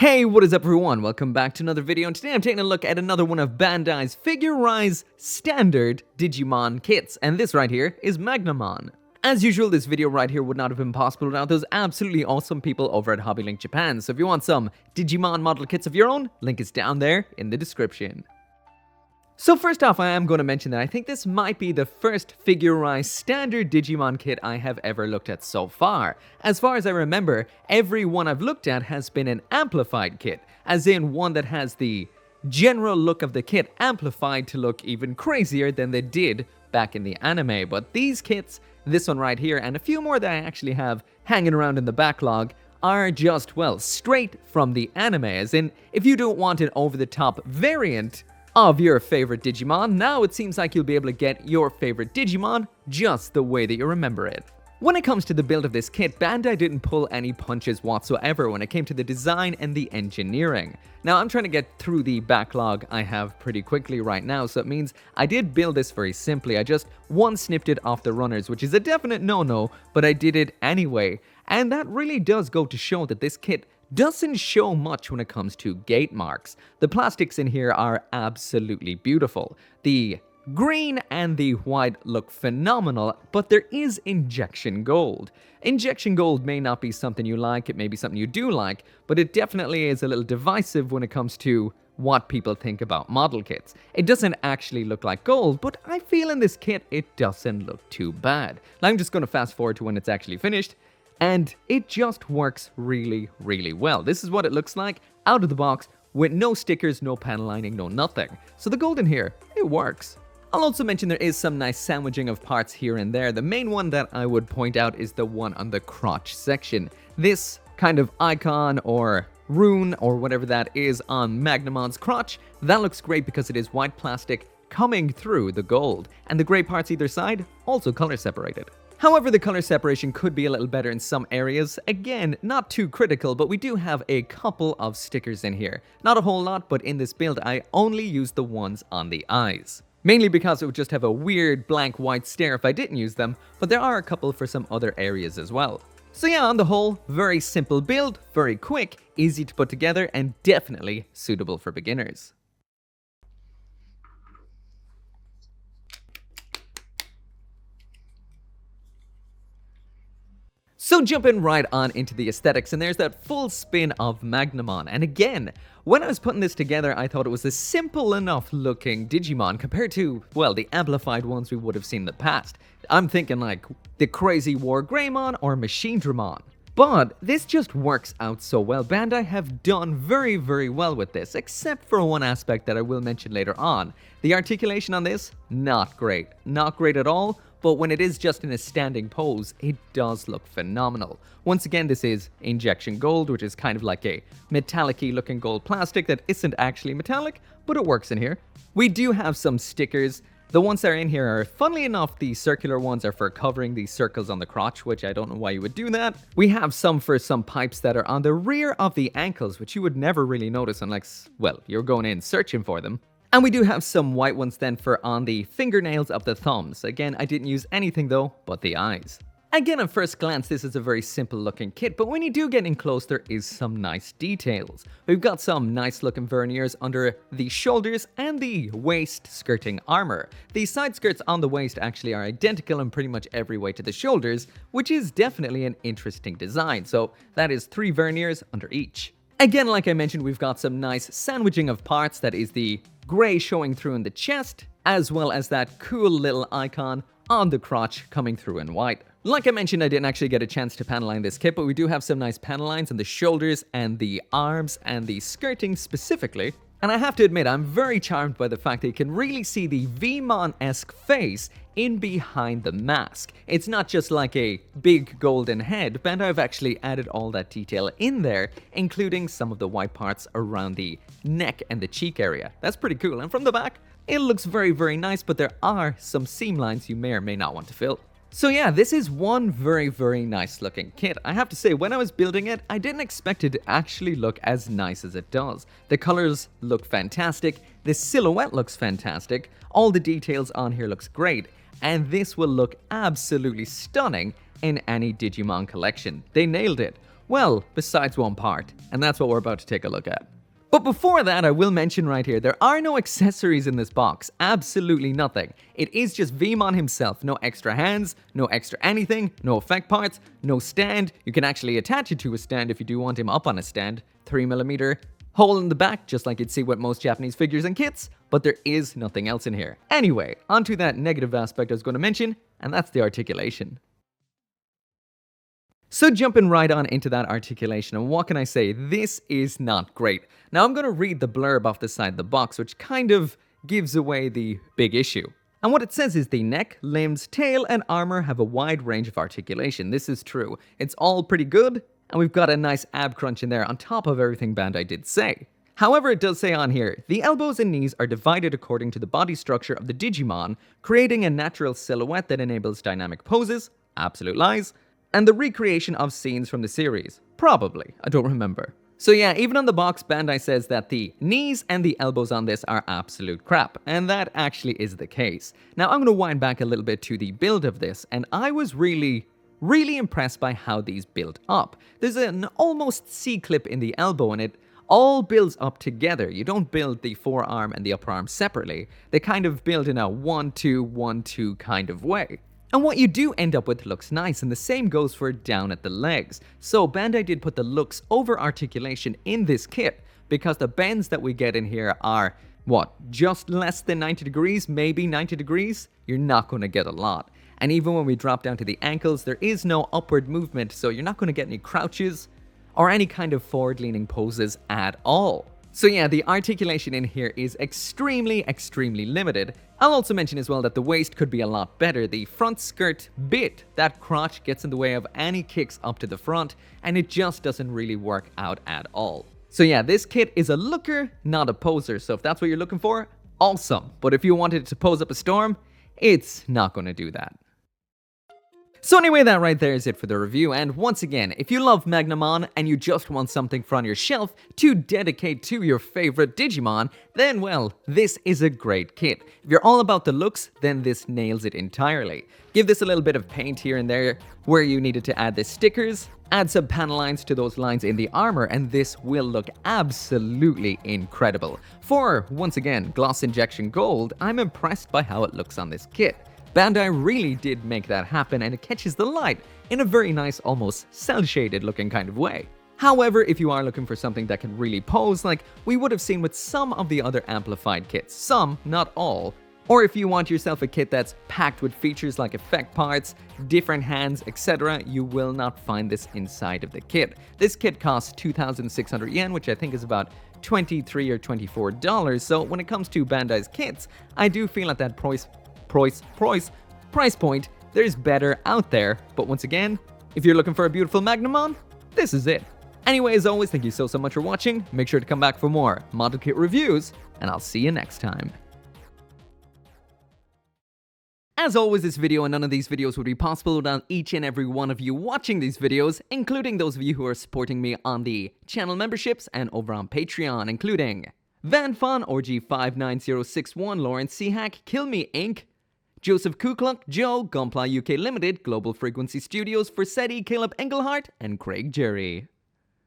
Hey, what is up everyone? Welcome back to another video, and today I'm taking a look at another one of Bandai's figure-rise standard Digimon kits, and this right here is Magnamon. As usual, this video right here would not have been possible without those absolutely awesome people over at HobbyLink Japan, so if you want some Digimon model kits of your own, link is down there in the description. So first off, I am going to mention that I think this might be the first figure-rise standard Digimon kit I have ever looked at so far. As far as I remember, every one I've looked at has been an amplified kit, as in one that has the general look of the kit amplified to look even crazier than they did back in the anime. But these kits, this one right here, and a few more that I actually have hanging around in the backlog, are just, well, straight from the anime, as in, if you don't want an over-the-top variant of your favorite Digimon, now it seems like you'll be able to get your favorite Digimon just the way that you remember it. When it comes to the build of this kit, Bandai didn't pull any punches whatsoever when it came to the design and the engineering. Now, I'm trying to get through the backlog I have pretty quickly right now, so it means I did build this very simply. I just one-snipped it off the runners, which is a definite no-no, but I did it anyway. And that really does go to show that this kit doesn't show much when it comes to gate marks. The plastics in here are absolutely beautiful. The green and the white look phenomenal, but there is injection gold. Injection gold may not be something you like, it may be something you do like, but it definitely is a little divisive when it comes to what people think about model kits. It doesn't actually look like gold, but I feel in this kit it doesn't look too bad. Now I'm just going to fast forward to when it's actually finished, and it just works really, really well. This is what it looks like out of the box with no stickers, no panel lining, no nothing. So the gold in here, it works. I'll also mention there is some nice sandwiching of parts here and there. The main one that I would point out is the one on the crotch section. This kind of icon or rune or whatever that is on Magnamon's crotch, that looks great because it is white plastic coming through the gold. And the gray parts either side, also color separated. However, the color separation could be a little better in some areas. Again, not too critical, but we do have a couple of stickers in here. Not a whole lot, but in this build, I only used the ones on the eyes. Mainly because it would just have a weird blank white stare if I didn't use them, but there are a couple for some other areas as well. So yeah, on the whole, very simple build, very quick, easy to put together, and definitely suitable for beginners. So jumping right on into the aesthetics, and there's that full spin of Magnamon. And again, when I was putting this together, I thought it was a simple enough looking Digimon compared to, well, the amplified ones we would have seen in the past. I'm thinking like the Crazy War Greymon or Machine Dramon. But this just works out so well. Bandai have done very, very well with this, except for one aspect that I will mention later on. The articulation on this, not great. Not great at all. But when it is just in a standing pose, it does look phenomenal. Once again, this is injection gold, which is kind of like a metallic-y looking gold plastic that isn't actually metallic, but it works in here. We do have some stickers. The ones that are in here are, funnily enough, the circular ones are for covering the circles on the crotch, which I don't know why you would do that. We have some for some pipes that are on the rear of the ankles, which you would never really notice unless, well, you're going in searching for them. And we do have some white ones then for on the fingernails of the thumbs. Again, I didn't use anything though, but the eyes. Again, at first glance, this is a very simple looking kit, but when you do get in close, there is some nice details. We've got some nice looking verniers under the shoulders and the waist skirting armor. The side skirts on the waist actually are identical in pretty much every way to the shoulders, which is definitely an interesting design. So that is 3 verniers under each. Again, like I mentioned, we've got some nice sandwiching of parts. That is the gray showing through in the chest, as well as that cool little icon on the crotch coming through in white. Like I mentioned, I didn't actually get a chance to panel line this kit, but we do have some nice panel lines on the shoulders and the arms and the skirting specifically. And I have to admit, I'm very charmed by the fact that you can really see the Vmon-esque face in behind the mask. It's not just like a big golden head. Bandai have actually added all that detail in there, including some of the white parts around the neck and the cheek area. That's pretty cool. And from the back, it looks very, very nice, but there are some seam lines you may or may not want to fill. So yeah, this is one very, very nice looking kit. I have to say, when I was building it, I didn't expect it to actually look as nice as it does. The colors look fantastic, the silhouette looks fantastic, all the details on here looks great, and this will look absolutely stunning in any Digimon collection. They nailed it. Well, besides one part, and that's what we're about to take a look at. But before that, I will mention right here, there are no accessories in this box, absolutely nothing. It is just Veemon himself, no extra hands, no extra anything, no effect parts, no stand. You can actually attach it to a stand if you do want him up on a stand, 3mm. Hole in the back, just like you'd see with most Japanese figures and kits, but there is nothing else in here. Anyway, onto that negative aspect I was going to mention, and that's the articulation. So jumping right on into that articulation, and what can I say? This is not great. Now I'm going to read the blurb off the side of the box, which kind of gives away the big issue. And what it says is the neck, limbs, tail, and armor have a wide range of articulation. This is true. It's all pretty good, and we've got a nice ab crunch in there on top of everything Bandai did say. However, it does say on here, the elbows and knees are divided according to the body structure of the Digimon, creating a natural silhouette that enables dynamic poses, absolute lies, and the recreation of scenes from the series. Probably, I don't remember. So yeah, even on the box, Bandai says that the knees and the elbows on this are absolute crap, and that actually is the case. Now I'm going to wind back a little bit to the build of this, and I was really impressed by how these build up. There's an almost C-clip in the elbow, and it all builds up together. You don't build the forearm and the upper arm separately. They kind of build in a 1-2, 1-2 kind of way. And what you do end up with looks nice, and the same goes for down at the legs. So Bandai did put the looks over articulation in this kit, because the bends that we get in here are, what, just less than 90 degrees, maybe 90 degrees? You're not going to get a lot. And even when we drop down to the ankles, there is no upward movement, so you're not going to get any crouches or any kind of forward-leaning poses at all. So yeah, the articulation in here is extremely limited. I'll also mention as well that the waist could be a lot better. The front skirt bit, that crotch gets in the way of any kicks up to the front, and it just doesn't really work out at all. So yeah, this kit is a looker, not a poser, so if that's what you're looking for, awesome. But if you wanted to pose up a storm, it's not going to do that. So anyway, that right there is it for the review, and once again, if you love Magnamon and you just want something for on your shelf to dedicate to your favorite Digimon, then well, this is a great kit. If you're all about the looks, then this nails it entirely. Give this a little bit of paint here and there where you needed to add the stickers, add some panel lines to those lines in the armor, and this will look absolutely incredible. For, once again, gloss injection gold, I'm impressed by how it looks on this kit. Bandai really did make that happen, and it catches the light in a very nice, almost cel-shaded looking kind of way. However, if you are looking for something that can really pose like we would have seen with some of the other amplified kits, some, not all, or if you want yourself a kit that's packed with features like effect parts, different hands, etc., you will not find this inside of the kit. This kit costs 2,600 yen, which I think is about $23 or $24, so when it comes to Bandai's kits, I do feel at that price point, there's better out there. But once again, if you're looking for a beautiful Magnamon, this is it. Anyway, as always, thank you so much for watching. Make sure to come back for more model kit reviews, and I'll see you next time. As always, this video and none of these videos would be possible without each and every one of you watching these videos, including those of you who are supporting me on the channel memberships and over on Patreon, including VanFon, Orgy59061, Lawrence Seahack, Kill Me Inc., Joseph Kukluk, Joe, Gunpla UK Limited, Global Frequency Studios, Forsetti, Caleb Engelhart, and Craig Jerry.